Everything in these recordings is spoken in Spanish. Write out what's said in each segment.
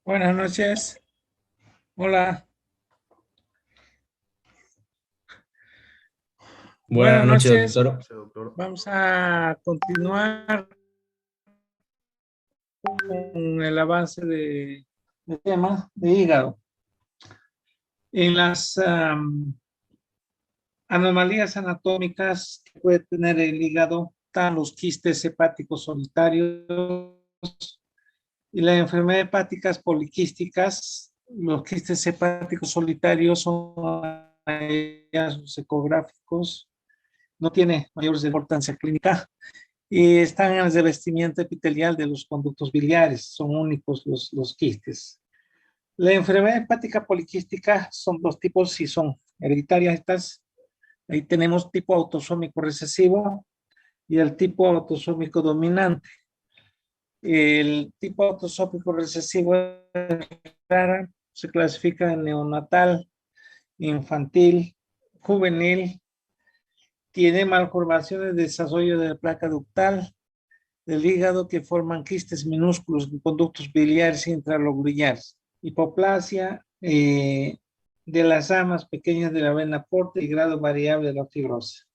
Buenas noches. Hola. Buenas Buenas noches, noches. doctor. Vamos a continuar con el avance de tema de hígado. En las anomalías anatómicas que puede tener el hígado están los quistes hepáticos solitarios y las enfermedades hepáticas poliquísticas. Los quistes hepáticos solitarios son hallazgos ecográficos, no tiene mayor importancia clínica y están en el revestimiento epitelial de los conductos biliares, son únicos los quistes. La enfermedad hepática poliquística son dos tipos y son hereditarias estas. Ahí tenemos tipo autosómico recesivo y el tipo autosómico dominante. El tipo autosómico recesivo es rara, se clasifica en neonatal, infantil, juvenil, tiene malformaciones de desarrollo de la placa ductal, del hígado que forman quistes minúsculos en conductos biliares intralobrillares, hipoplasia de las ramas pequeñas de la vena porta y grado variable de la fibrosis.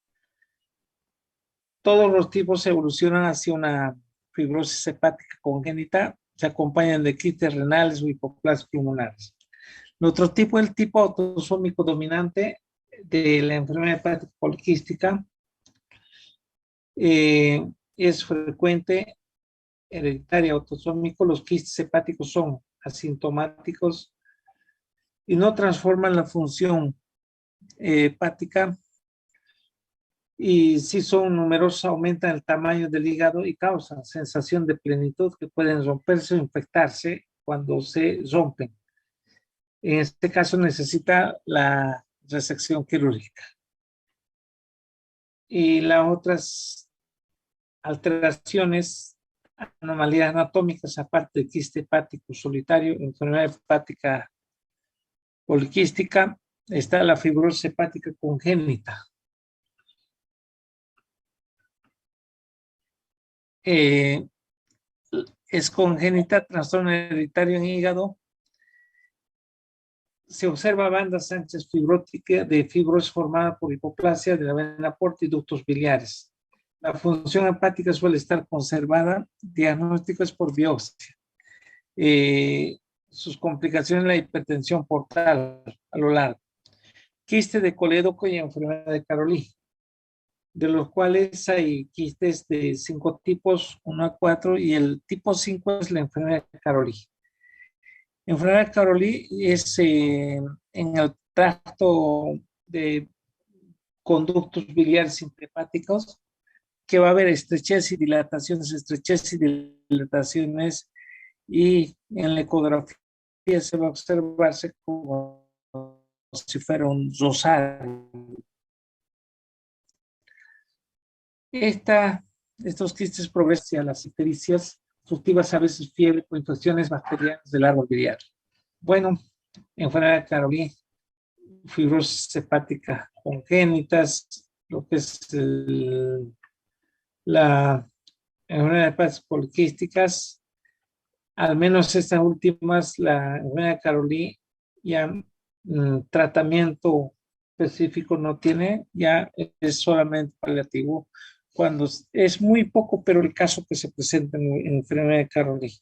Todos los tipos evolucionan hacia una fibrosis hepática congénita, se acompañan de quistes renales o hipoplasias pulmonares. El otro tipo es el tipo autosómico dominante de la enfermedad hepática poliquística. Es frecuente, hereditaria, autosómico. Los quistes hepáticos son asintomáticos y no transforman la función hepática, y si son numerosos aumentan el tamaño del hígado y causan sensación de plenitud que pueden romperse o infectarse cuando se rompen. En este caso necesita la resección quirúrgica. Y las otras alteraciones, anomalías anatómicas, aparte de quiste hepático solitario, enfermedad hepática poliquística, está la fibrosis hepática congénita. Eh, es congénita, trastorno hereditario en hígado. Se observa bandas anchas fibróticas de fibrosis formada por hipoplasia de la vena porta y ductos biliares. La función hepática suele estar conservada. Diagnóstico es por biopsia. Sus complicaciones, la hipertensión portal a lo largo, quiste de colédoco y enfermedad de Caroli, de los cuales hay quistes de 5 tipos, 1 a 4, y el tipo 5 es la enfermedad de Caroli. Enfermedad de Caroli es en el tracto de conductos biliares intrahepáticos, que va a haber estrechez y dilataciones, y en la ecografía se va a observarse como si fuera un rosario. Estos quistes progresan a las ictericias furtivas, a veces fiebre o infecciones bacterianas del árbol biliar. Bueno, enfermedad de Caroli, fibrosis hepática congénitas, lo que es la enfermedad de hepáticas poliquísticas, al menos estas últimas, la enfermedad de Caroli, ya tratamiento específico no tiene, ya es solamente paliativo, cuando es muy poco, pero el caso que se presenta en enfermedad de Caroli,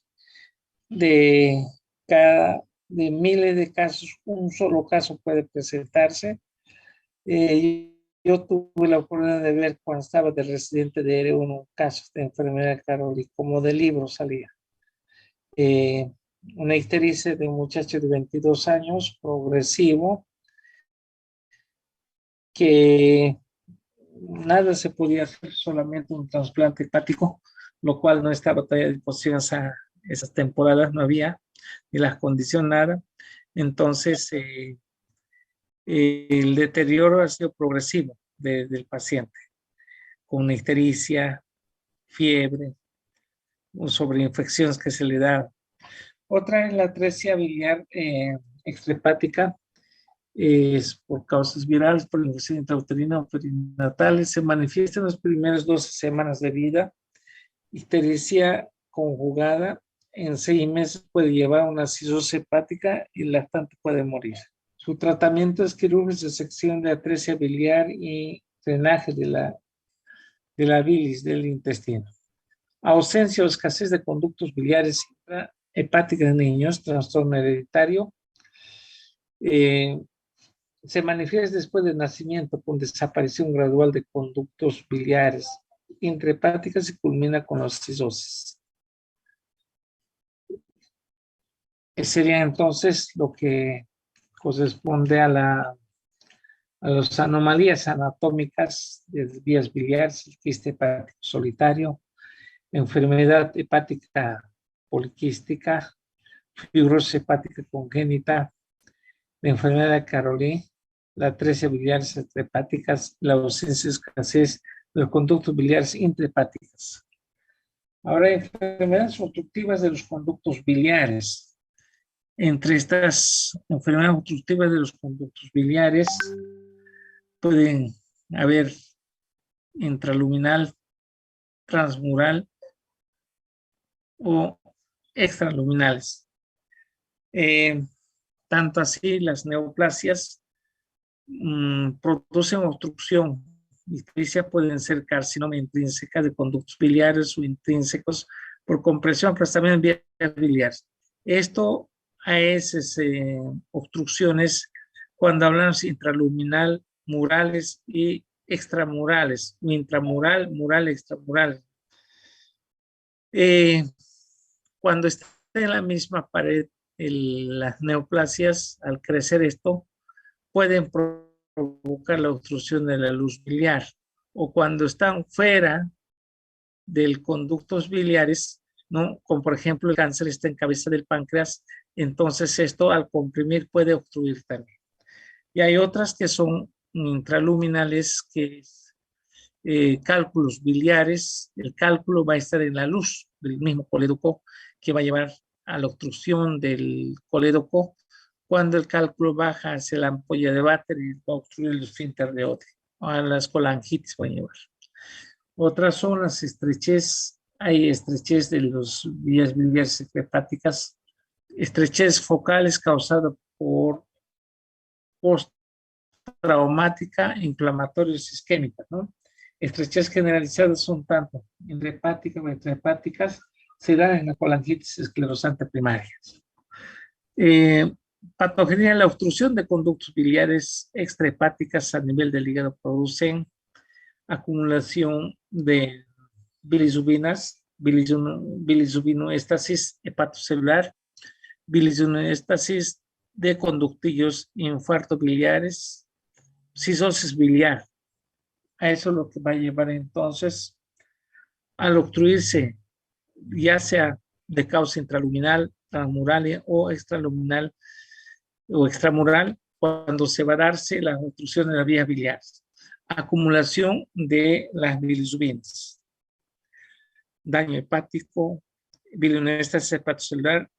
de de miles de casos, un solo caso puede presentarse. Yo tuve la oportunidad de ver cuando estaba de residente de R1 casos de enfermedad de Caroli, como de libro salía. Eh, una ictericia de un muchacho de 22 años, progresivo, que nada se podía hacer, solamente un trasplante hepático, lo cual no estaba todavía a disposición esas temporadas, no había ni las condiciones, nada. Entonces, el deterioro ha sido progresivo del paciente, con una ictericia, fiebre, sobreinfecciones que se le da. Otra es la atresia biliar extrahepática, es por causas virales, por infección intrauterina o perinatales, se manifiesta en las primeras 12 semanas de vida, ictericia conjugada en 6 meses puede llevar una cistosis hepática y el lactante puede morir. Su tratamiento es quirúrgico de sección de atresia biliar y drenaje de la bilis del intestino. Ausencia o escasez de conductos biliares hepáticos en niños, trastorno hereditario. Se manifiesta después del nacimiento con desaparición gradual de conductos biliares intrahepáticas y culmina con la cistosis. Sería entonces lo que corresponde a las anomalías anatómicas de vías biliares, el quiste hepático solitario, enfermedad hepática poliquística, fibrosis hepática congénita, la enfermedad de Caroli, la atresia biliares extrahepáticas, la ausencia o escasez de los conductos biliares intrahepáticas. Ahora, enfermedades obstructivas de los conductos biliares. Entre estas enfermedades obstructivas de los conductos biliares pueden haber intraluminal, transmural o extraluminales. Tanto así, las neoplasias producen obstrucción. Ictericia pueden ser carcinoma intrínseca de conductos biliares o intrínsecos por compresión, pero también en vías biliares. Esto a esas obstrucciones, cuando hablamos intraluminal, murales y extramurales, o intramural, mural, extramural. Cuando está en la misma pared, las neoplasias, al crecer esto, pueden provocar la obstrucción de la luz biliar, o cuando están fuera del conductos biliares, ¿no? Como por ejemplo el cáncer está en cabeza del páncreas, entonces esto al comprimir puede obstruir también. Y hay otras que son intraluminales, que es cálculos biliares. El cálculo va a estar en la luz del mismo colédoco, que va a llevar a la obstrucción del colédoco. Cuando el cálculo baja hacia la ampolla de váter y va a obstruir el esfínter de Oddi, o a las colangitis va a llevar. Otras son las estrechez. Hay estrechez de las vías biliares hepáticas, estrechez focales causada por postraumática inflamatoria isquémica, ¿no? Estrechez generalizadas son tanto intrahepáticas o extrahepáticas, se dan en la colangitis esclerosante primaria. Patogenia, la obstrucción de conductos biliares extrahepáticas a nivel del hígado producen acumulación de bilisubinas, bilisubinoestasis hepatocelular, bilisubinoestasis de conductillos, infarto biliares, cistosis biliar. A eso lo que va a llevar entonces al obstruirse, ya sea de causa intraluminal, transmural o extraluminal o extramural, cuando se va a darse la obstrucción de las vías biliares. Acumulación de las bilisubinas, daño hepático, bilineestasis hepatocelular,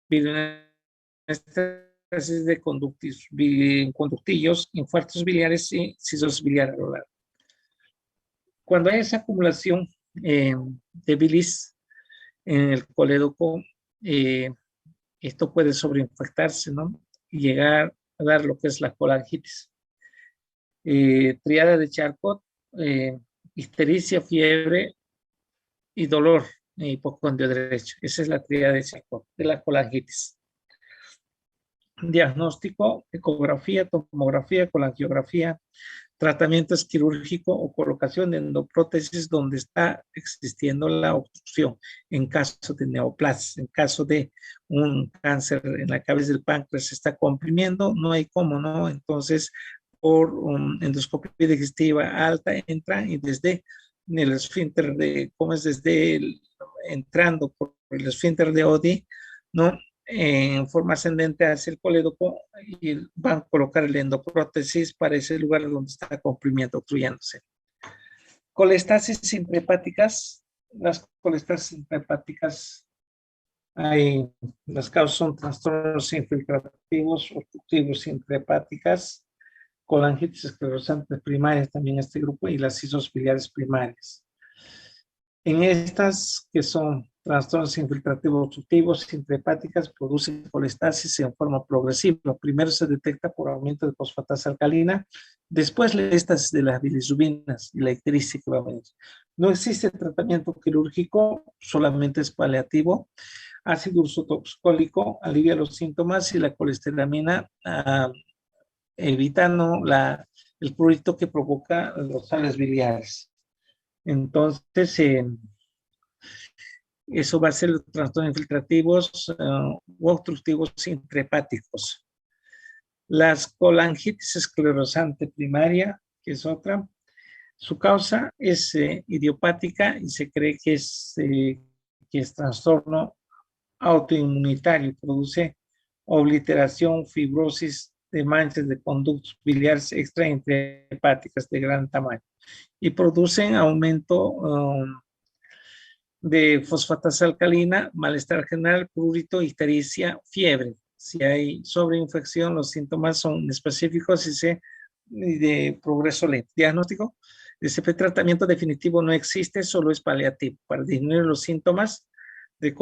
bilineestasis de conductillos, infartos biliares y cistosis biliar anular. Cuando hay esa acumulación de bilis en el colédoco, esto puede sobreinfectarse, ¿no? Y llegar a dar lo que es la colangitis. Triada de Charcot, ictericia, fiebre y dolor en hipocondrio derecho. Esa es la triada de Charcot, de la colangitis. Diagnóstico: ecografía, tomografía, colangiografía. Tratamiento es quirúrgico o colocación de endoprótesis donde está existiendo la obstrucción en caso de neoplasia. En caso de un cáncer en la cabeza del páncreas se está comprimiendo, no hay cómo, ¿no? Entonces, por endoscopia digestiva alta entran y desde el esfínter entrando por el esfínter de Oddi, ¿no? En forma ascendente hacia el colédoco y van a colocar el endoprótesis para ese lugar donde está comprimiendo, obstruyéndose. Colestasis intrahepáticas. Las colestasis intrahepáticas, las causas son trastornos infiltrativos, obstructivos intrahepáticas, colangitis esclerosante primarias, también este grupo, y las cistosis biliares primarias. En estas, que son trastornos infiltrativos obstructivos intrahepáticas producen colestasis en forma progresiva. Primero se detecta por aumento de fosfatasa alcalina, después la éstasis de las bilisubinas y la ictericia que va a venir. No existe tratamiento quirúrgico, solamente es paliativo. Ácido ursotoxicólico alivia los síntomas y la colesteramina evita, ¿no?, el prurito que provoca los sales biliares. Entonces, eso va a ser los trastornos infiltrativos u obstructivos intrahepáticos. Las colangitis esclerosante primaria, que es otra, su causa es idiopática y se cree que es trastorno autoinmunitario, produce obliteración, fibrosis de manchas de conductos biliares extraintrahepáticas de gran tamaño y producen aumento de fosfatasa alcalina, malestar general, prurito, ictericia, fiebre. Si hay sobreinfección, los síntomas son específicos y de progreso lento. Diagnóstico: ese tratamiento definitivo no existe, solo es paliativo para disminuir los síntomas de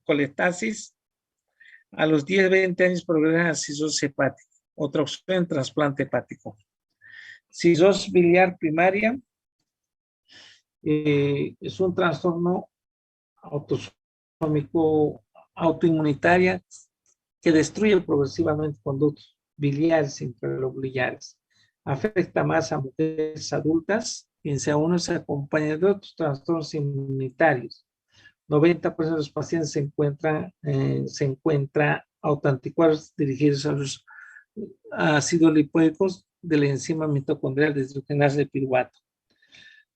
colestasis. A los 10-20 años progresan a cirrosis hepática. Otra opción, trasplante hepático. Cirrosis biliar primaria es un trastorno autosómico autoinmunitaria que destruye progresivamente conductos biliares e intralobiliares. Afecta más a mujeres adultas, quien aún no se acompaña de otros trastornos inmunitarios. 90% de los pacientes se encuentra autoanticuerpos dirigidos a los ácidos lipoicos de la enzima mitocondrial deshidrogenasa de piruvato.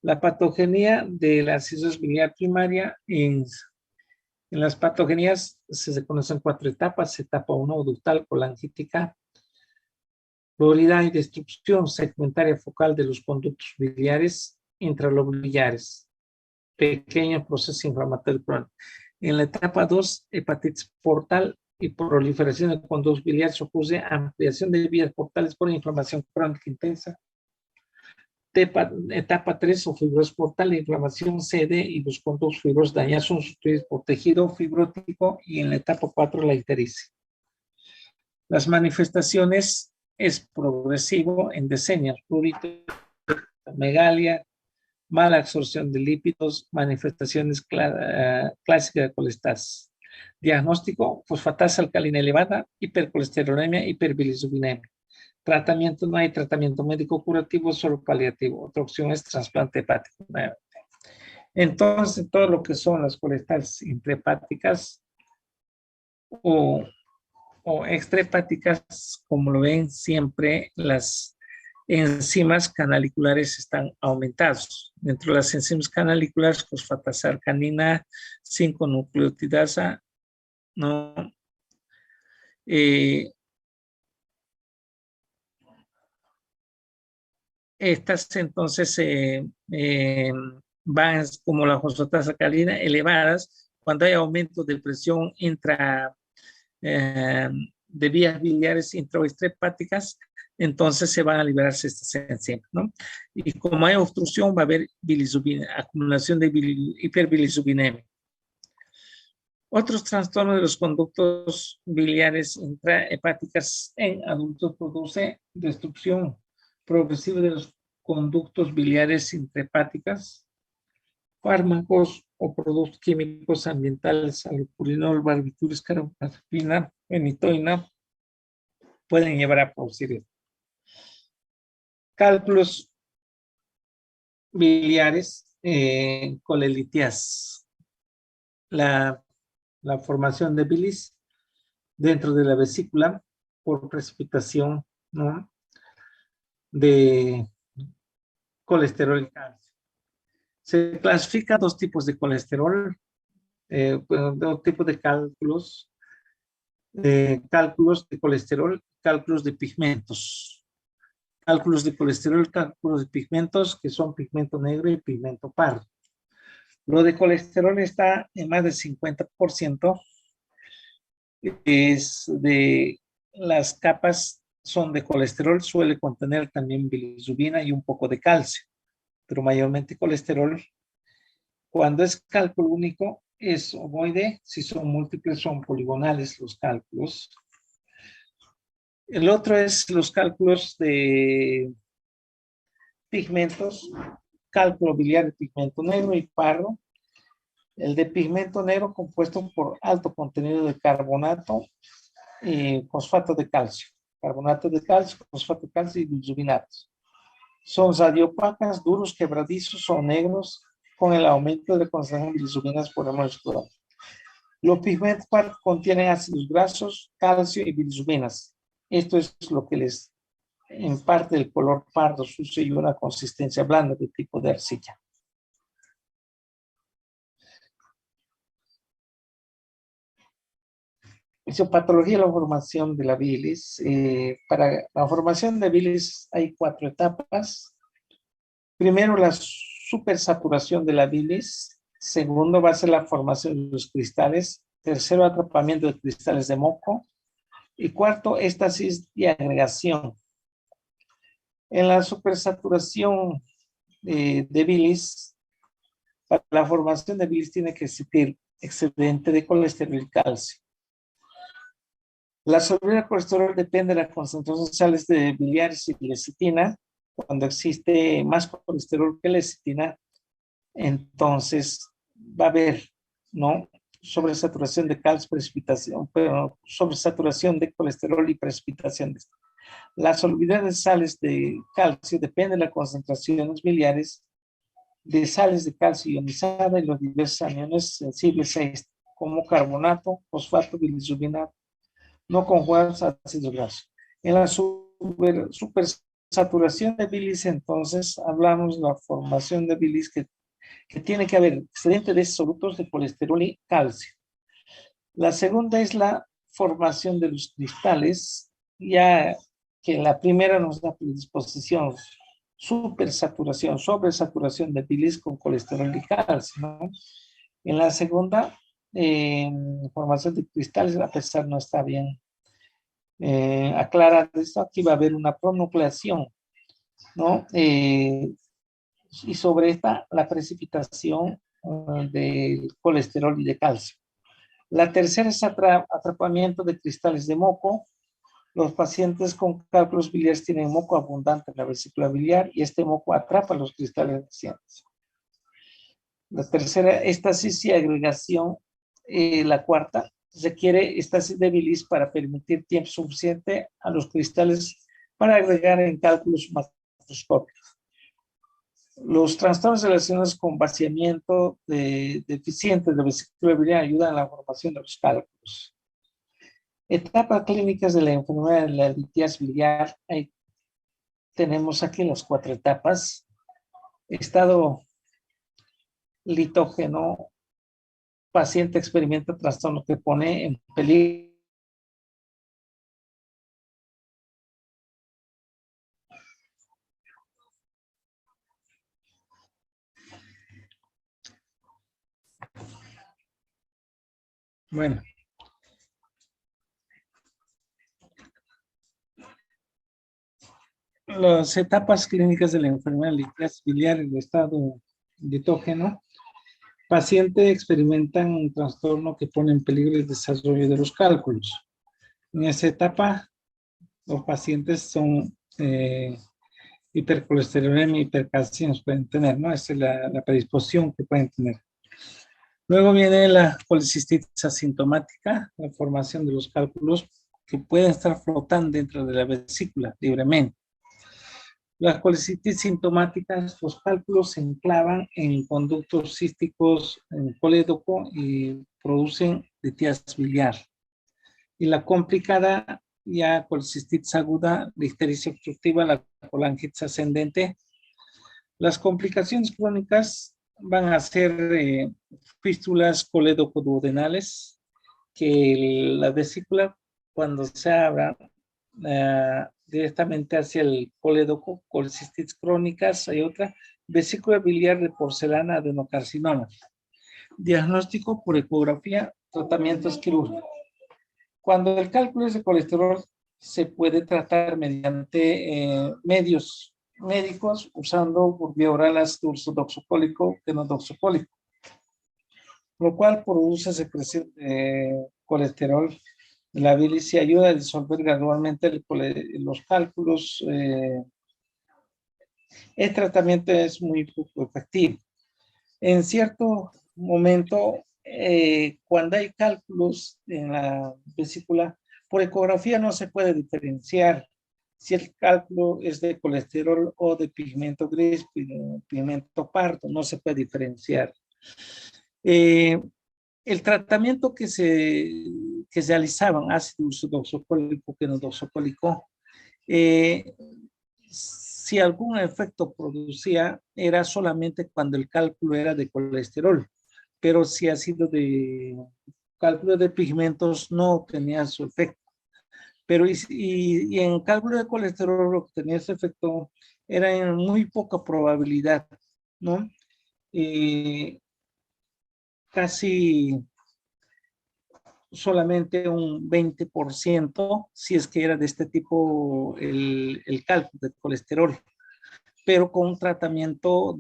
La patogenia de la cirrosis biliar primaria, en las patogenias se conocen 4 etapas. Etapa 1, ductal, colangítica, prioridad y destrucción segmentaria focal de los conductos biliares intralobiliares, pequeño proceso inflamatorio crónico. En la etapa 2, hepatitis portal y proliferación de conductos biliares, ocurre ampliación de vías portales por inflamación crónica intensa. Etapa 3, o fibrosis portal, inflamación CD y los conductos fibrosos dañados son sustituidos por tejido fibrótico, y en la etapa 4, la ictericia. Las manifestaciones es progresivo en decenios: prurito, megalia, mala absorción de lípidos, manifestaciones clásicas de colestasis. Diagnóstico: fosfatasa alcalina elevada, hipercolesterolemia, hiperbilisubinemia. Tratamiento: no hay tratamiento médico curativo, solo paliativo. Otra opción es trasplante hepático. Entonces, todo lo que son las colestasis intrahepáticas o extrahepáticas, como lo ven, siempre las enzimas canaliculares están aumentados. Dentro de las enzimas canaliculares, fosfatasa alcalina, 5-nucleotidasa, ¿no? Estas entonces van como la fosfatasa alcalina elevadas cuando hay aumento de presión de vías biliares intraextrahepáticas. Entonces se van a liberarse estas enzimas, ¿no? Y como hay obstrucción, va a haber acumulación de hiperbilisubinemia. Otros trastornos de los conductos biliares intrahepáticas en adultos produce destrucción progresiva de los conductos biliares intrahepáticas. Fármacos o productos químicos ambientales, allopurinol, barbituras, carbamazepina, fenitoína, pueden llevar a producir esto. Cálculos biliares, colelitias, la formación de bilis dentro de la vesícula por precipitación, ¿no?, de colesterol y calcio. Se clasifica 2 tipos de colesterol, 2 tipos de cálculos de colesterol, cálculos de pigmentos. Cálculos de colesterol, cálculos de pigmentos, que son pigmento negro y pigmento pardo. Lo de colesterol está en más del 50%, es de las capas son de colesterol, suele contener también bilisubina y un poco de calcio, pero mayormente colesterol. Cuando es cálculo único, es ovoide. Si son múltiples, son poligonales los cálculos. El otro es los cálculos de pigmentos, cálculo biliar de pigmento negro y pardo. El de pigmento negro compuesto por alto contenido de carbonato y fosfato de calcio. Carbonato de calcio, fosfato de calcio y bilirrubinatos. Son radiopacas, duros, quebradizos o negros con el aumento de la concentración de bilirrubinas por el molecular. Los pigmentos pardos contienen ácidos grasos, calcio y bilirrubinas. Esto es lo que les imparte el color pardo sucio y una consistencia blanda de tipo de arcilla. Fisiopatología de la formación de la bilis. Para la formación de bilis hay 4 etapas. Primero, la supersaturación de la bilis. Segundo, va a ser la formación de los cristales. Tercero, atrapamiento de cristales de moco. Y cuarto, éstasis y agregación. En la supersaturación de bilis, para la formación de bilis tiene que existir excedente de colesterol y calcio. La solubilidad de colesterol depende de la concentración de sales de biliares y lecitina. Cuando existe más colesterol que lecitina, entonces va a haber, ¿no?, sobresaturación de calcio, precipitación, pero sobresaturación de colesterol y precipitación. La solubilidad de sales de calcio depende de las concentraciones biliares de sales de calcio ionizada y los diversos aniones sensibles a esto, como carbonato, fosfato, bilirrubinato, no conjugados ácidos grasos. En la supersaturación de bilis, entonces, hablamos de la formación de bilis que tiene que haber excedente de solutos de colesterol y calcio. La segunda es la formación de los cristales, ya que la primera nos da predisposición, supersaturación, sobresaturación de bilis con colesterol y calcio, ¿no? En la segunda, formación de cristales, a pesar no está bien aclarar esto, aquí va a haber una pronucleación, ¿no? Y sobre esta, la precipitación de colesterol y de calcio. La tercera es atrapamiento de cristales de moco. Los pacientes con cálculos biliares tienen moco abundante en la vesícula biliar y este moco atrapa los cristales recientes. La tercera, éstasis y agregación. La cuarta, requiere éstasis de bilis para permitir tiempo suficiente a los cristales para agregar en cálculos macroscópicos. Los trastornos relacionados con vaciamiento deficiente de vesícula biliar ayudan a la formación de los cálculos. Etapas clínicas de la enfermedad de la litiasis biliar. Ahí tenemos aquí las 4 etapas. Estado litógeno. Paciente experimenta trastorno que pone en peligro. Bueno. Las etapas clínicas de la enfermedad de litiasis biliar en estado litógeno. Paciente experimenta un trastorno que pone en peligro el desarrollo de los cálculos. En esa etapa, los pacientes son hipercolesterolemia y hipercalciemia pueden tener, ¿no? Esa es la predisposición que pueden tener. Luego viene la colicistitis asintomática, la formación de los cálculos que pueden estar flotando dentro de la vesícula libremente. La colicitis sintomática, los cálculos se enclavan en conductos císticos en colédoco y producen litiasis biliar. Y la complicada, ya colicistitis aguda, la ictericia obstructiva, la colangitis ascendente. Las complicaciones crónicas van a ser fístulas colédoco-duodenales, que la vesícula, cuando se abra directamente hacia el colédoco, colicistitis crónicas. Hay otra, vesícula biliar de porcelana, adenocarcinoma. Diagnóstico por ecografía, tratamientos quirúrgicos. Cuando el cálculo es de colesterol, se puede tratar mediante medios médicos usando por vía oral ácido ursodoxocólico, fenodoxocólico. lo cual produce secreción de colesterol de la bilis y ayuda a disolver gradualmente los cálculos. El tratamiento es muy poco efectivo. En cierto momento, cuando hay cálculos en la vesícula, por ecografía no se puede diferenciar si el cálculo es de colesterol o de pigmento gris, pigmento pardo, no se puede diferenciar. El tratamiento que se realizaban, ácido ursodoxocólico, quenodoxocólico, si algún efecto producía, era solamente cuando el cálculo era de colesterol, pero si ha sido de cálculo de pigmentos, no tenía su efecto. Pero y en cálculo de colesterol lo que tenía ese efecto era en muy poca probabilidad, ¿no? Casi solamente un 20% si es que era de este tipo el cálculo de colesterol, pero con un tratamiento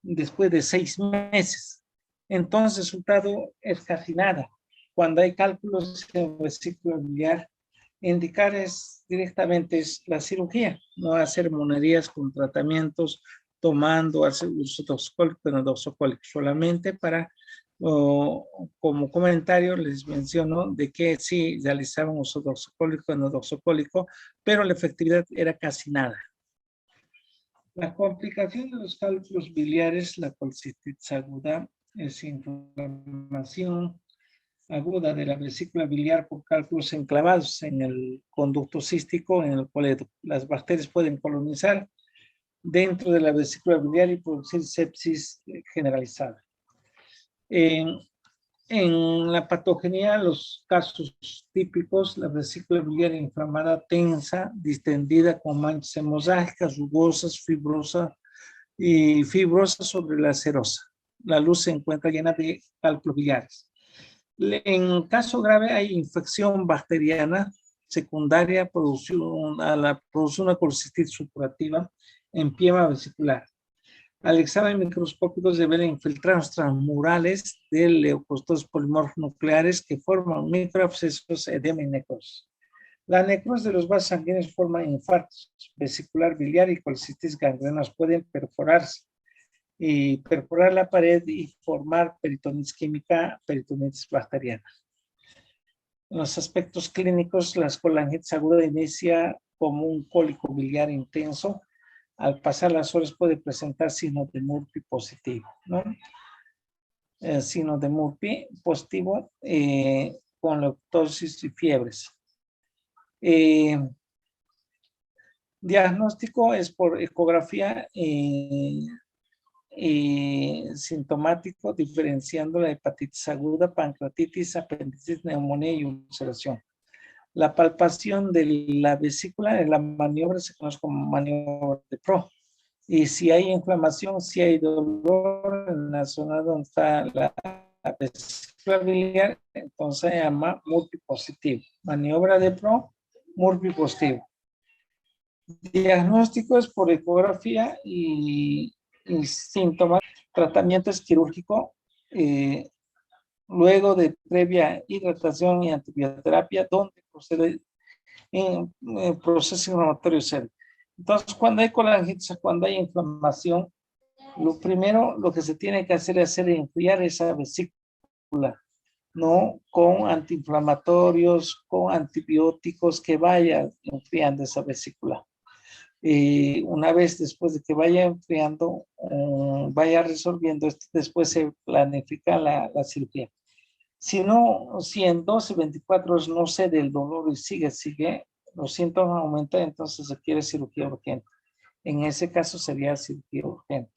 después de 6 meses. Entonces el resultado es casi nada. Cuando hay cálculos en vesícula biliar, indicar directamente es la cirugía, no hacer monerías con tratamientos, tomando ursodoxocólico, quenodoxocólico, solamente para, como comentario les menciono de que sí realizaban ursodoxocólico, quenodoxocólico, pero la efectividad era casi nada. La complicación de los cálculos biliares, la colicitis aguda, es inflamación aguda de la vesícula biliar por cálculos enclavados en el conducto cístico, en el cual las bacterias pueden colonizar dentro de la vesícula biliar y producir sepsis generalizada. En la patogenia, los casos típicos, la vesícula biliar inflamada tensa, distendida con manchas hemorrágicas, rugosas, fibrosas y fibrosa sobre la serosa. La luz se encuentra llena de cálculos biliares. En caso grave hay infección bacteriana secundaria, produce una colicitis supurativa en piema vesicular. Al examen microscópico se ven infiltrados transmurales de leucocitos polimorfos nucleares que forman microabscesos, edema y necrosis. La necrosis de los vasos sanguíneos forma infartos vesicular biliar y colicitis gangrenosas. Pueden perforarse y perforar la pared y formar peritonitis química, peritonitis bacteriana. En los aspectos clínicos, la colangitis aguda inicia como un cólico biliar intenso. Al pasar las horas puede presentar signos de Murphy positivo, ¿no? Signos de Murphy positivo con leucotosis y fiebres. Diagnóstico es por ecografía sintomático, diferenciando la hepatitis aguda, pancreatitis, apendicitis, neumonía y ulceración. La palpación de la vesícula en la maniobra se conoce como maniobra de Pro. Y si hay inflamación, si hay dolor en la zona donde está la vesícula biliar, entonces se llama multipositivo. Maniobra de Pro, multipositivo. Diagnóstico es por ecografía y síntomas. Tratamiento es quirúrgico. Luego de previa hidratación y antibioterapia, donde procede en proceso inflamatorio serio. Entonces, cuando hay colangitis, cuando hay inflamación, lo primero, lo que se tiene que hacer es enfriar esa vesícula, ¿no? Con antiinflamatorios, con antibióticos que vayan enfriando esa vesícula. Una vez después de que vaya enfriando, vaya resolviendo esto, después se planifica la cirugía. Si en 12, 24 horas no cede el dolor y sigue, los síntomas aumentan, entonces se requiere cirugía urgente. En ese caso sería cirugía urgente.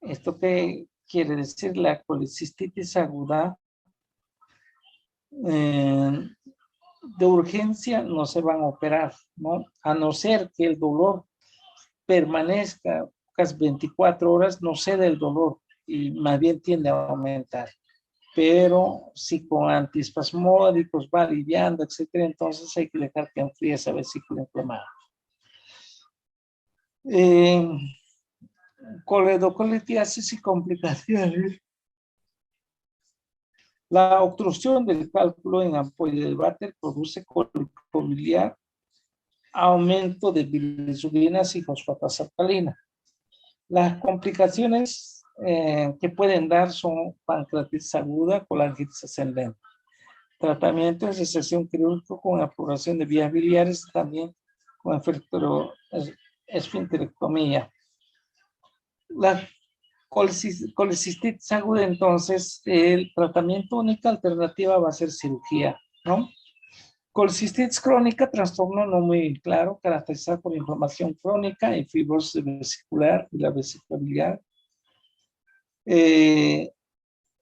¿Esto qué quiere decir? La colicistitis aguda de urgencia no se van a operar, ¿no? A no ser que el dolor permanezca casi 24 horas, no cede el dolor y más bien tiende a aumentar. Pero si con antiespasmódicos va aliviando, etcétera, entonces hay que dejar que enfríe esa vesícula inflamada. Coledocolitis y complicaciones. La obstrucción del cálculo en ampolla del váter produce cólico biliar, aumento de bilirrubinas y fosfatasa alcalina. Las complicaciones que pueden dar son pancreatitis aguda, colangitis ascendente. Tratamiento de resección quirúrgica con amputación de vías biliares, también con esfinterectomía. La colecistitis aguda, entonces, el tratamiento única alternativa va a ser cirugía, ¿no? Colecistitis crónica, trastorno no muy claro, caracterizado por inflamación crónica y fibrosis vesicular y la vesícula biliar.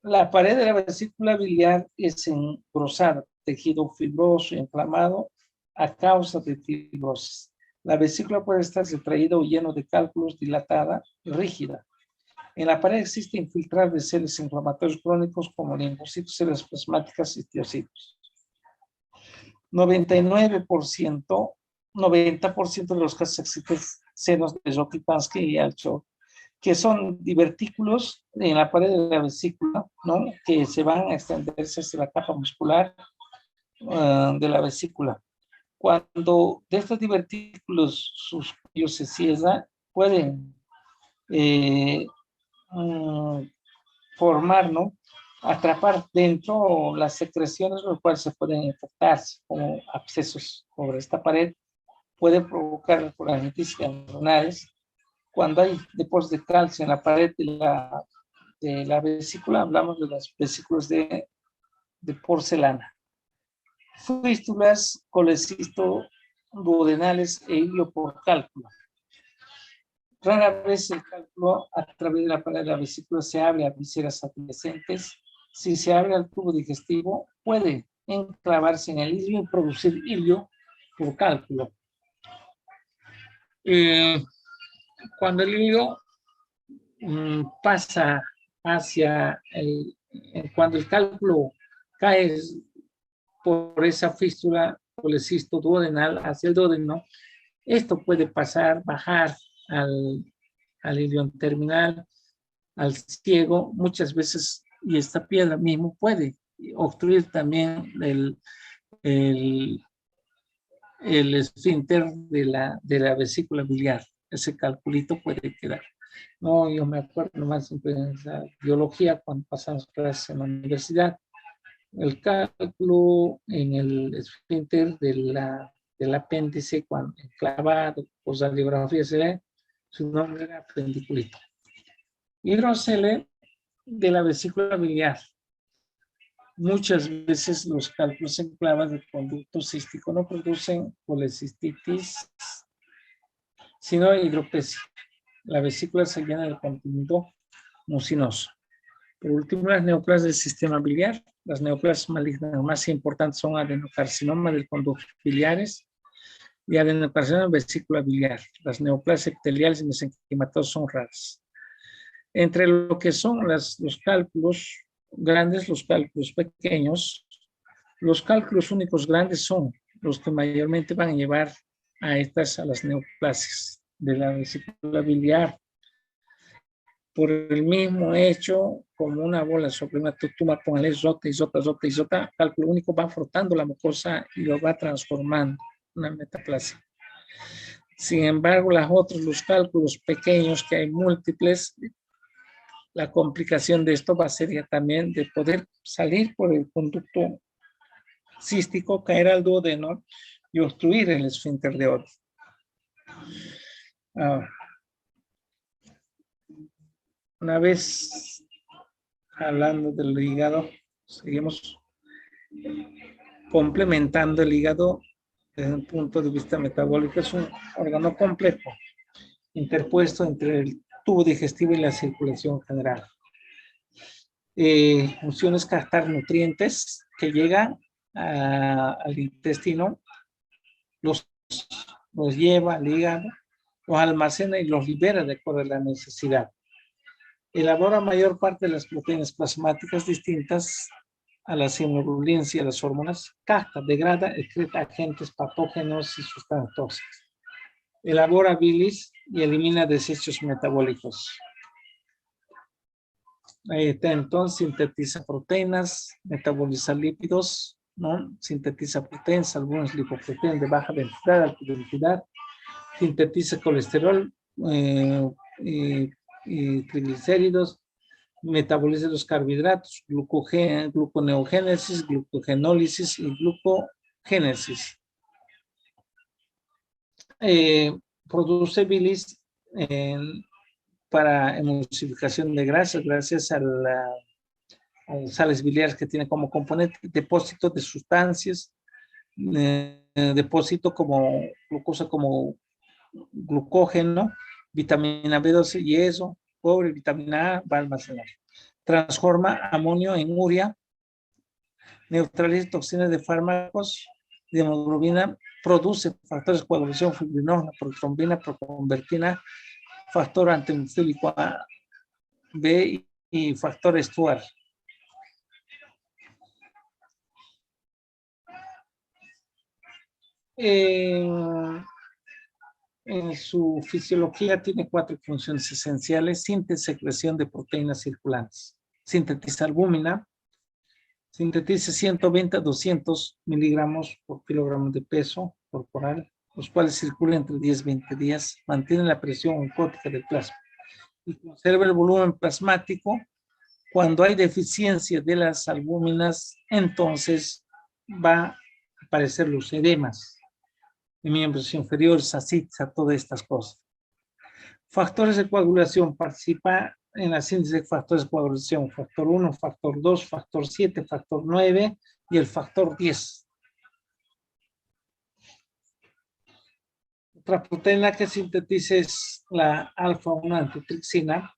La pared de la vesícula biliar es engrosada, tejido fibroso, inflamado a causa de fibrosis. La vesícula puede estar retraída o lleno de cálculos, dilatada y rígida. En la pared existe infiltrado de células inflamatorios crónicos como linfocitos, células plasmáticas y tiocitos. 90% de los casos existen senos de Rokitansky y Alchor, que son divertículos en la pared de la vesícula, ¿no? Que se van a extenderse hacia la capa muscular de la vesícula. Cuando de estos divertículos sus cuellos se cierran, pueden formar, ¿no? Atrapar dentro las secreciones, los cuales se pueden infectarse como abscesos sobre esta pared, puede provocar colangitis ganglionares. Cuando hay depósitos de calcio en la pared de la vesícula, hablamos de las vesículas de porcelana. Fístulas, colecisto-duodenales e hilo por cálculo. Rara vez el cálculo a través de la pared de la vesícula se abre a vísceras adyacentes. Si se abre al tubo digestivo, puede enclavarse en el ilio y producir ilio por cálculo. Cuando el hilo pasa hacia cuando el cálculo cae por esa fístula colecisto-duodenal hacia el duodeno, esto puede bajar al ilion terminal, al ciego, muchas veces, y esta piedra mismo puede obstruir también el esfínter de la vesícula biliar. Ese calculito puede quedar. No, yo me acuerdo nomás en la biología cuando pasamos clases en la universidad, el cálculo en el esfínter del apéndice, cuando enclavado, pues la radiografía se ve, su nombre era apendiculito. Hidrocele de la vesícula biliar. Muchas veces los cálculos en clavas del conducto cístico no producen colecistitis, sino hidropesia. La vesícula se llena de contenido mucinoso. Por último, las neoplasias del sistema biliar. Las neoplasias malignas más importantes son adenocarcinoma del conducto biliares y adenocarcinoma de vesícula biliar. Las neoplasias epiteliales y mesenquimatosos son raras. Entre lo que son los cálculos grandes, los cálculos pequeños, los cálculos únicos grandes son los que mayormente van a llevar a las neoplasias de la vesícula biliar. Por el mismo hecho, como una bola sobre una tutuma, póngale rota, cálculo único va frotando la mucosa y lo va transformando en una metaplasia. Sin embargo, los cálculos pequeños, que hay múltiples, la complicación de esto va a ser ya también de poder salir por el conducto cístico, caer al duodeno y obstruir el esfínter de Oddi. Una vez hablando del hígado, seguimos complementando el hígado desde un punto de vista metabólico. Es un órgano complejo, interpuesto entre el tubo digestivo y la circulación general. Funciones captar nutrientes que llegan al intestino, los lleva al hígado, los almacena y los libera de acuerdo a la necesidad. Elabora mayor parte de las proteínas plasmáticas distintas a las inmunoglobulinas y a las hormonas. Capta, degrada, excreta agentes patógenos y sustancias tóxicas. Elabora bilis y elimina desechos metabólicos. Entonces sintetiza proteínas, metaboliza lípidos, ¿no? Sintetiza proteínas, algunas lipoproteínas de baja densidad, alta densidad, sintetiza colesterol y triglicéridos, metaboliza los carbohidratos, gluconeogénesis, glucogenólisis y glucogénesis. Produce bilis para emulsificación de grasas gracias a las sales biliares que tiene como componente depósito de sustancias, depósito como glucosa, como glucógeno, vitamina B12, hierro, cobre, vitamina A, va a almacenar. Transforma amonio en urea, neutraliza toxinas de fármacos, de hemoglobina, produce factores de coagulación, fibrinógena, protrombina, proconvertina, factor antimofílico A, B y factor Stuart. En su fisiología tiene 4 funciones esenciales: síntesis, secreción de proteínas circulantes, sintetiza albúmina, sintetiza 120 a 200 miligramos por kilogramo de peso corporal, los cuales circulan entre 10 y 20 días, mantiene la presión oncótica del plasma y conserva el volumen plasmático. Cuando hay deficiencia de las albúminas, entonces va a aparecer los edemas de miembros inferiores, ascites, a todas estas cosas. Factores de coagulación: participa en la síntesis de factores de coagulación, factor 1, factor 2, factor 7, factor 9 y el factor 10. Otra proteína que sintetiza es la alfa-1 antitripsina,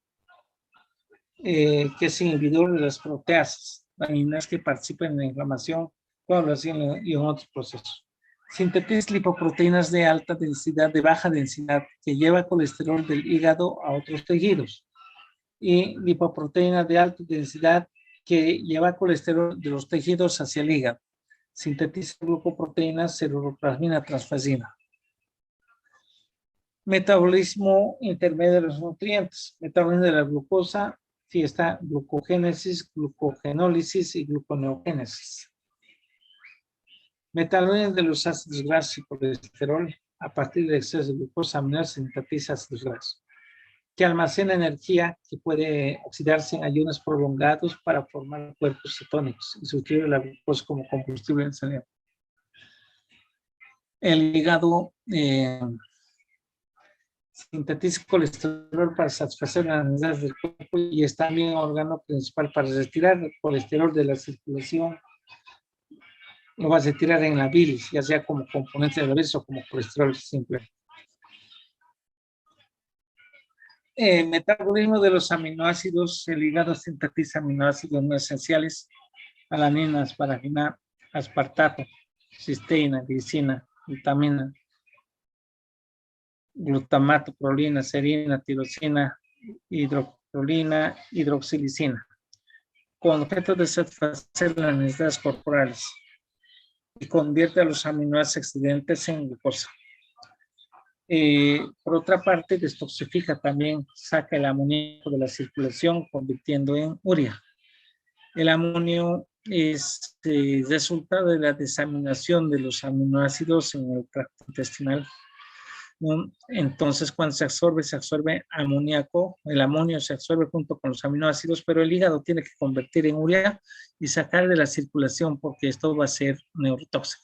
que es inhibidor de las proteasas, aminas que participan en la inflamación, coagulación y en otros procesos. Sintetiza lipoproteínas de alta densidad, de baja densidad, que lleva colesterol del hígado a otros tejidos, y lipoproteínas de alta densidad que lleva colesterol de los tejidos hacia el hígado. Sintetiza glucoproteínas, ceruloplasmina, transfasina. Metabolismo intermedio de los nutrientes: metabolismo de la glucosa, sí está glucogénesis, glucogenólisis y gluconeogénesis. Metabolismo de los ácidos grasos y colesterol: a partir del exceso de glucosa, aminoácidos, sintetiza ácidos grasos, que almacena energía que puede oxidarse en ayunos prolongados para formar cuerpos cetónicos y sustituir la glucosa como combustible en el cerebro. El hígado sintetiza colesterol para satisfacer las necesidades del cuerpo y es también un órgano principal para retirar el colesterol de la circulación. Lo vas a retirar en la bilis, ya sea como componente de la bilis o como colesterol simple. Metabolismo de los aminoácidos: el hígado sintetiza aminoácidos no esenciales: alanina, asparagina, aspartato, cisteína, glicina, vitamina, glutamato, prolina, serina, tirosina, hidroprolina, hidroxilicina, con objeto de satisfacer las necesidades corporales, y convierte a los aminoácidos excedentes en glucosa. Por otra parte, detoxifica también, saca el amoníaco de la circulación, convirtiendo en urea. El amonio es resultado de la desaminación de los aminoácidos en el tracto intestinal. Entonces, cuando se absorbe amoníaco, el amonio se absorbe junto con los aminoácidos, pero el hígado tiene que convertir en urea y sacar de la circulación, porque esto va a ser neurotóxico.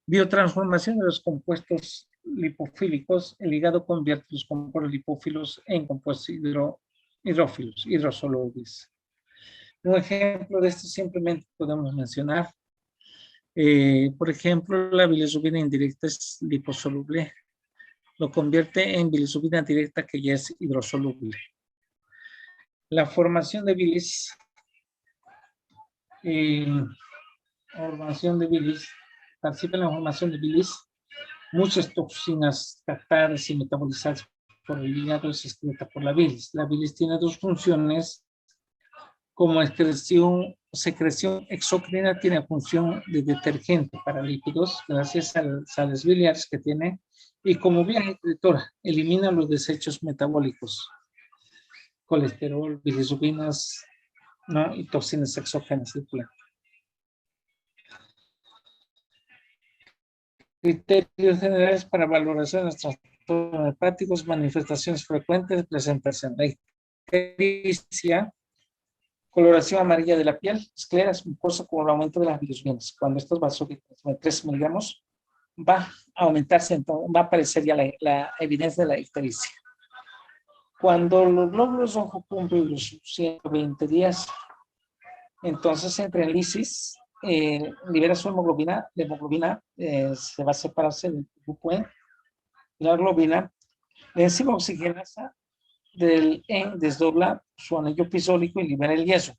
Biotransformación de los compuestos lipofílicos: el hígado convierte los compuestos lipófilos en compuestos hidrófilos, hidrosolubles. Un ejemplo de esto simplemente podemos mencionar, por ejemplo, la bilirrubina indirecta es liposoluble, lo convierte en bilirrubina directa, que ya es hidrosoluble. La formación de bilis, participa en la formación de bilis muchas toxinas captadas y metabolizadas por el hígado, es excreta por la bilis. La bilis tiene 2 funciones. Como secreción exócrina, tiene función de detergente para lípidos, gracias a las sales biliares que tiene, y como vía excretora, elimina los desechos metabólicos. colesterol, bilirrubinas, ¿no? Y toxinas exógenas circulantes. Criterios generales para valoración de los trastornos hepáticos, manifestaciones frecuentes, presentación. La ictericia, coloración amarilla de la piel, escleras, mucosa con el aumento de las bilirrubinas. Cuando estos vasodilatantes de 3 miligramos, va a aumentarse, entonces va a aparecer ya la evidencia de la ictericia. Cuando los glóbulos rojos cumplen los 120 días, entonces entra en lisis, libera su hemoglobina, la hemoglobina se va a separarse del grupo E, la globina, la enzima oxigenasa del E desdobla su anillo pisólico y libera el yeso.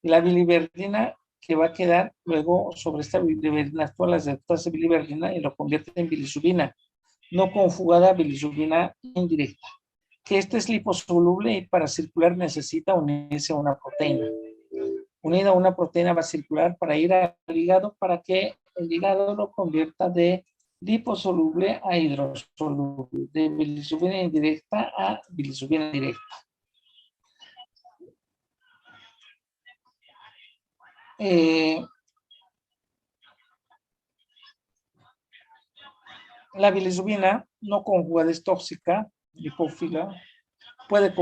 Y la biliverdina que va a quedar luego sobre esta biliverdina actúa las receptores de biliverdina y lo convierte en bilirrubina, no conjugada bilirrubina indirecta. Que este es liposoluble y para circular necesita unirse a una proteína. Unida a una proteína va a circular para ir al hígado para que el hígado lo convierta de liposoluble a hidrosoluble, de bilirrubina indirecta a bilirrubina directa. La bilirrubina no conjugada es tóxica, lipófila, puede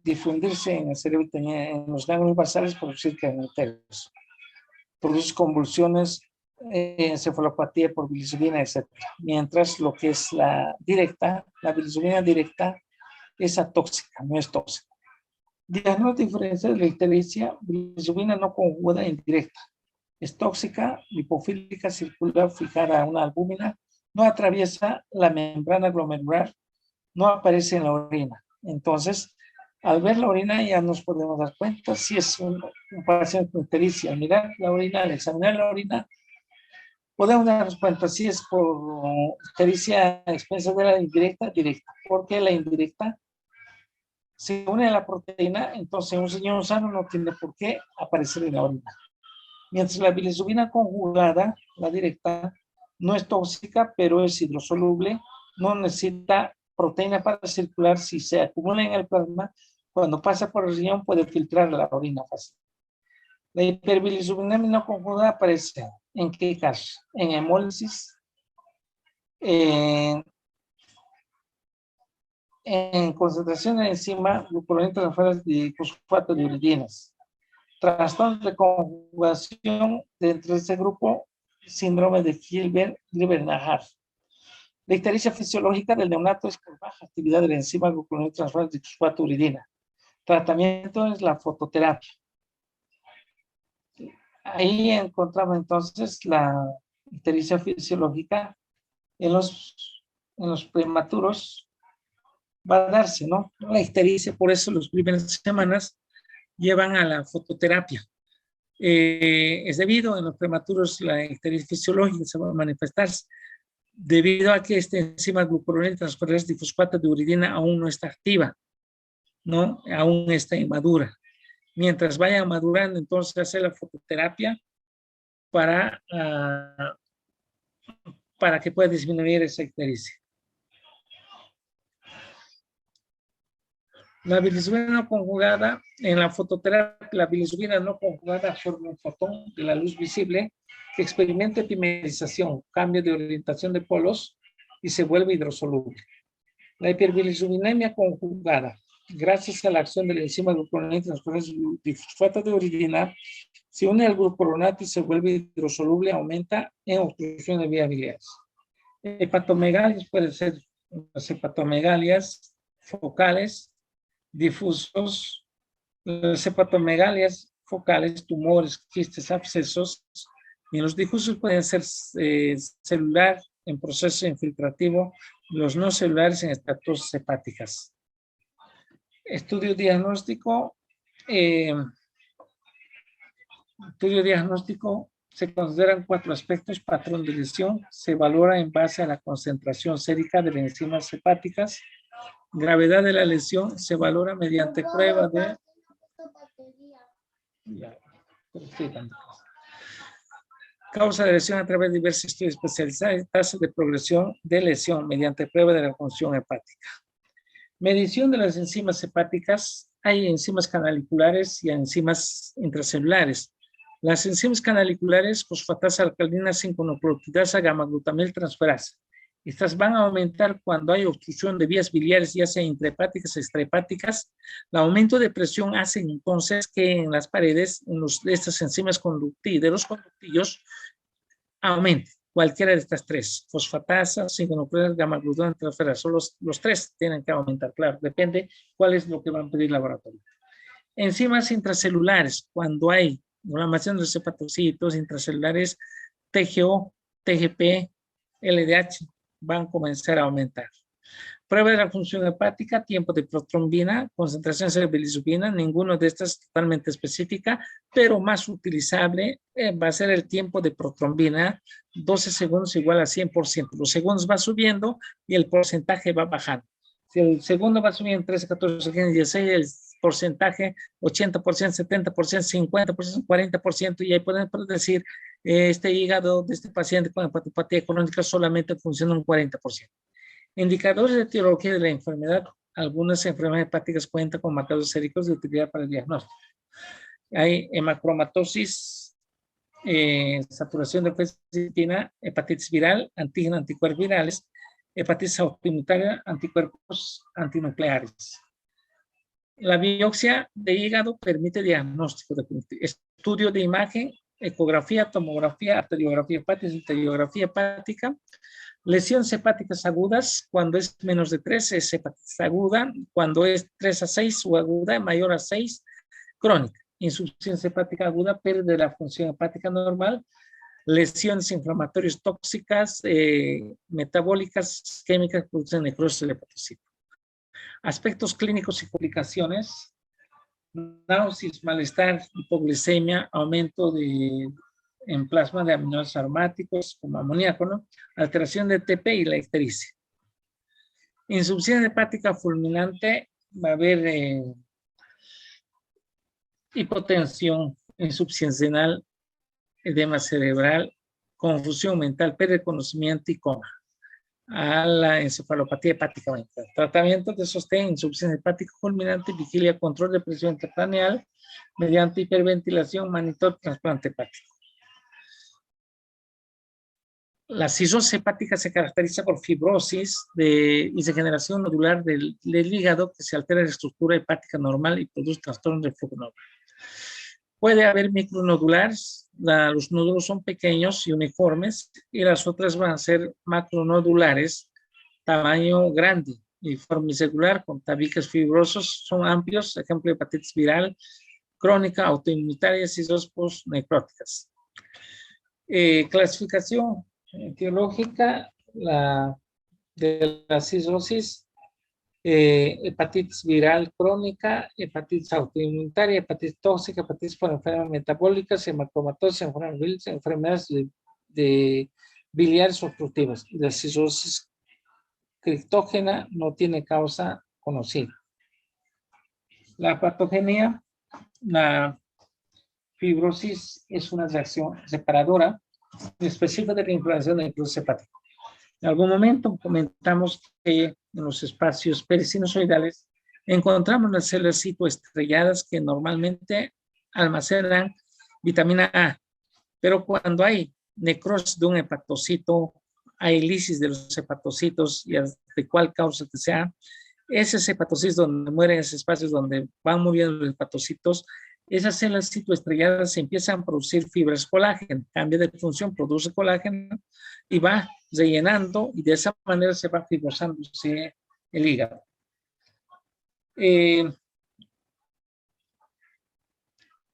difundirse en el cerebro y en los ganglios basales, producir carniceros, produce convulsiones, encefalopatía por bilirrubina, etc. Mientras lo que es la directa, la bilirrubina directa, es atóxica, no es tóxica. Diagnóstico diferencial de la ictericia, bilirrubina no conjugada indirecta. Es tóxica, lipofílica, circular, fijada a una albúmina, no atraviesa la membrana glomerular, no aparece en la orina. Entonces, al ver la orina ya nos podemos dar cuenta si es un paciente con ictericia. Al mirar la orina, al examinar la orina, podemos darnos cuenta si es por ictericia a expensas de la indirecta, directa. Porque la indirecta se une a la proteína, entonces un riñón sano no tiene por qué aparecer en la orina. Mientras la bilirrubina conjugada, la directa, no es tóxica, pero es hidrosoluble, no necesita proteína para circular. Si se acumula en el plasma, cuando pasa por el riñón puede filtrar la orina fácil. La hiperbilirrubinemia no conjugada aparece ¿en qué caso? En hemólisis, en concentración de enzima glucuronidasa transferasa de fosfato de uridinas. Trastornos de conjugación dentro de ese grupo, síndrome de Gilbert-Najar. La ictericia fisiológica del neonato es por baja actividad de la enzima glucuronidasa transferasa de fosfato de uridina. Tratamiento es la fototerapia. Ahí encontramos entonces la ictericia fisiológica en los prematuros. Va a darse, ¿no? La ictericia, por eso las primeras semanas llevan a la fototerapia. Es debido en los prematuros la ictericia fisiológica se va a manifestarse debido a que esta enzima glucuronidasa transferasa de fosfato de uridina aún no está activa, ¿no? Aún está inmadura. Mientras vaya madurando, entonces hace la fototerapia para que pueda disminuir esa ictericia. La bilirrubina no conjugada, en la fototerapia, la bilirrubina no conjugada forma un fotón de la luz visible que experimenta epimerización, cambio de orientación de polos y se vuelve hidrosoluble. La hiperbilirrubinemia conjugada, gracias a la acción de la enzima glucuronidasa transferasa de fosfato de uridina, se une al glucuronato y se vuelve hidrosoluble, aumenta en obstrucción de vías biliares. Hepatomegalias pueden ser las hepatomegalias focales, difusos, las hepatomegalias focales, tumores, quistes, abscesos, y los difusos pueden ser celular en proceso infiltrativo, los no celulares en estatosis hepáticas. Estudio diagnóstico. Se consideran 4 aspectos. Patrón de lesión se valora en base a la concentración sérica de las enzimas hepáticas. Gravedad de la lesión se valora mediante prueba de causa de lesión a través de diversos estudios especializados, tasa de progresión de lesión mediante prueba de la función hepática. Medición de las enzimas hepáticas hay enzimas canaliculares y enzimas intracelulares. Las enzimas canaliculares, fosfatasa alcalina 5-nucleotidasa gamma-glutamil transferasa. Estas van a aumentar cuando hay obstrucción de vías biliares, ya sea intrahepáticas o extrahepáticas. El aumento de presión hace entonces que en las paredes, de estas enzimas de los conductillos, aumente cualquiera de estas tres. Fosfatasa, 5-nucleotidasa, gamma-glutamil transferasa. Son los tres tienen que aumentar, claro. Depende cuál es lo que van a pedir el laboratorio. Enzimas intracelulares, cuando hay inflamación de los hepatocitos intracelulares, TGO, TGP, LDH, van a comenzar a aumentar. Prueba de la función hepática, tiempo de protrombina, concentración de bilirrubina, ninguno de estas totalmente específica, pero más utilizable va a ser el tiempo de protrombina, 12 segundos igual a 100%. Los segundos va subiendo y el porcentaje va bajando. Si el segundo va subiendo 13, 14, 15, 16, el porcentaje 80%, 70%, 50%, 40%, y ahí podemos decir, este hígado de este paciente con hepatopatía crónica solamente funciona un 40%. Indicadores de etiología de la enfermedad. Algunas enfermedades hepáticas cuentan con marcadores séricos de utilidad para el diagnóstico. Hay hemacromatosis, saturación de ferritina, hepatitis viral, antígeno anticuerpos virales, hepatitis autoinmunitaria, anticuerpos antinucleares. La biopsia de hígado permite diagnóstico definitivo. Estudio de imagen, ecografía, tomografía, arteriografía hepática, arteriografía hepática. Lesiones hepáticas agudas, cuando es menos de 3 es hepatitis aguda, cuando es 3 a 6 o aguda, mayor a 6, crónica. Insuficiencia hepática aguda, pérdida de la función hepática normal, lesiones inflamatorias tóxicas, metabólicas, químicas, producen necrosis del hepatocito. Aspectos clínicos y complicaciones: náuseas, malestar, hipoglicemia, aumento en plasma de aminoácidos aromáticos como amoníaco, ¿no? Alteración de TP y la ictericia. Insuficiencia hepática fulminante, va a haber hipotensión, insuficiencia renal, edema cerebral, confusión mental, pérdida de conocimiento y coma. A la encefalopatía hepática mental. Tratamiento de sostén, insuficiencia hepática fulminante, vigilia, control de presión intracraneal mediante hiperventilación, monitor, trasplante hepático. La cirrosis hepática se caracteriza por fibrosis y degeneración nodular del hígado, que se altera la estructura hepática normal y produce trastorno de flujo normal. Puede haber micronodulares, los nódulos son pequeños y uniformes, y las otras van a ser macronodulares, tamaño grande y formicelular, con tabiques fibrosos, son amplios, ejemplo de hepatitis viral, crónica, autoinmunitaria, cirrosis postnecróticas. Clasificación etiológica de la cirrosis: hepatitis viral crónica, hepatitis autoinmunitaria, hepatitis tóxica, hepatitis por enfermedades metabólicas, hemocromatosis, enfermedades de biliares obstructivas. La cirrosis criptógena no tiene causa conocida. La patogenia: la fibrosis es una reacción reparadora específica de la inflamación del proceso hepático. En algún momento comentamos que en los espacios perisinusoidales encontramos las células citoestrelladas que normalmente almacenan vitamina A, pero cuando hay necrosis de un hepatocito, hay lisis de los hepatocitos, y de cuál causa que sea, esos hepatocitos donde mueren, esos espacios donde van muriendo los hepatocitos, esas células citoestrelladas se empiezan a producir fibras colágeno, cambia de función, produce colágeno y va rellenando, y de esa manera se va fibrosándose el hígado.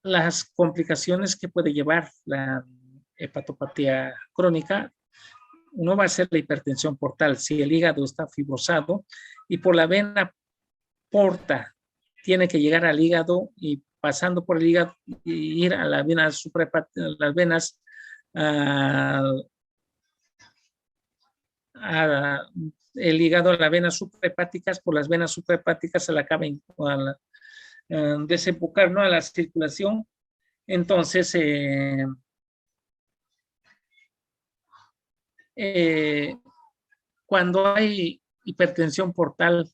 Las complicaciones que puede llevar la hepatopatía crónica: uno va a ser la hipertensión portal, si el hígado está fibrosado y por la vena porta tiene que llegar al hígado, y pasando por el hígado y ir a la vena las venas el hígado a las venas suprahepáticas, por las venas suprahepáticas se le acaba desembocar, ¿no?, a la circulación. Entonces cuando hay hipertensión portal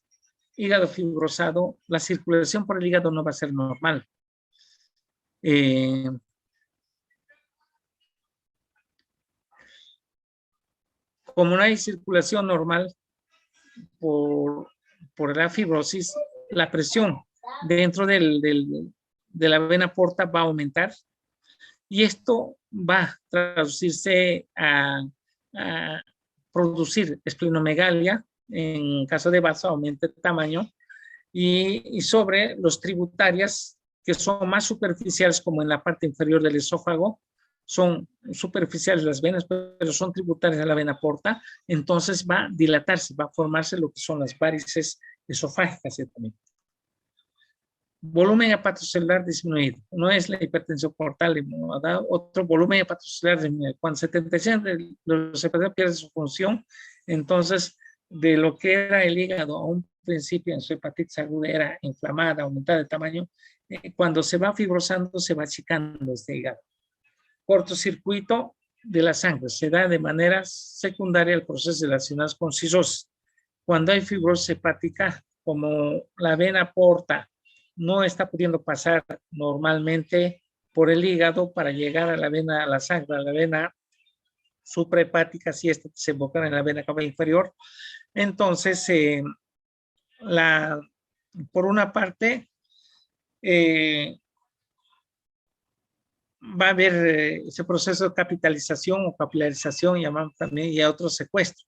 hígado fibrosado, la circulación por el hígado no va a ser normal. Como no hay circulación normal por la fibrosis, la presión dentro de la vena porta va a aumentar y esto va a traducirse a producir esplenomegalia. En caso de vaso aumenta el tamaño y sobre los tributarias que son más superficiales, como en la parte inferior del esófago, son superficiales las venas, pero son tributarias a la vena porta, entonces va a dilatarse, va a formarse lo que son las varices esofágicas también. Volumen hepatocelular disminuido, no es la hipertensión portal, da otro volumen hepatocelular disminuido. Cuando 75% de los hepatocelular pierde su función, entonces de lo que era el hígado a un principio en su hepatitis aguda era inflamada, aumentada de tamaño, cuando se va fibrosando se va achicando este hígado. Cortocircuito de la sangre se da de manera secundaria al proceso relacionado con cirrosis. Cuando hay fibrosis hepática, como la vena porta no está pudiendo pasar normalmente por el hígado para llegar a la vena, a la sangre, a la vena suprahepática, si esta se desemboca en la vena cava inferior. Entonces, por una parte, va a haber ese proceso de capitalización o capilarización, llamamos también, y a otro secuestro.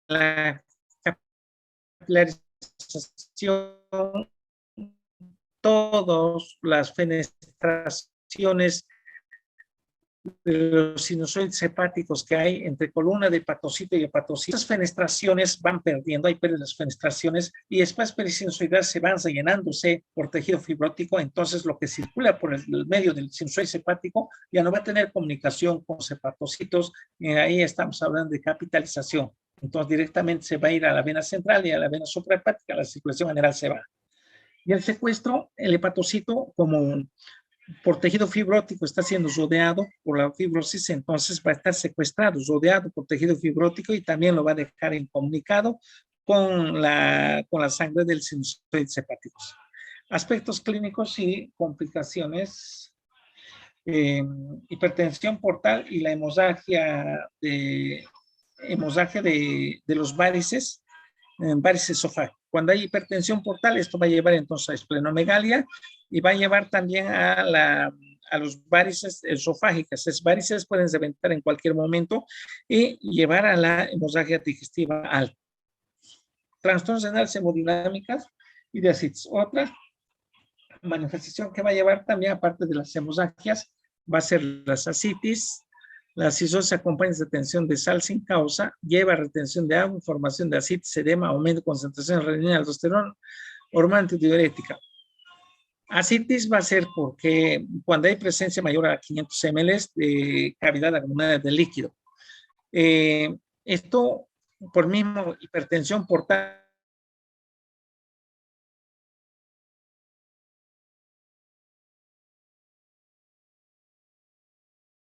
La capilarización, todas las fenestraciones de los sinusoides hepáticos que hay entre columna de hepatocito y hepatocito. Estas fenestraciones van perdiendo, hay pérdidas fenestraciones y después perisinusoidales se van rellenándose por tejido fibrótico, entonces lo que circula por el medio del sinusoide hepático ya no va a tener comunicación con los hepatocitos, ahí estamos hablando de capitalización. Entonces directamente se va a ir a la vena central y a la vena suprahepática, la circulación general se va. Y el secuestro, el hepatocito como por tejido fibrótico está siendo rodeado por la fibrosis, entonces va a estar secuestrado, rodeado por tejido fibrótico y también lo va a dejar incomunicado con la sangre del sinusoides hepáticos. Aspectos clínicos y complicaciones, hipertensión portal y la hemorragia de los varices, varices esofágicos. Cuando hay hipertensión portal, esto va a llevar entonces a esplenomegalia y va a llevar también a los varices esofágicas. Esas varices pueden reventar en cualquier momento y llevar a la hemorragia digestiva alta. Trastornos renales hemodinámicas y de ascitis. Otra manifestación que va a llevar también, aparte de las hemorragias, va a ser las ascitis. La cirrosis acompaña de retención de sal sin causa, lleva a retención de agua, formación de ascitis, edema, aumento de concentración de renina, aldosterona, hormona antidiurética. Ascitis va a ser porque cuando hay presencia mayor a 500 ml de cavidad acumulada de líquido. Esto, por mismo hipertensión portal,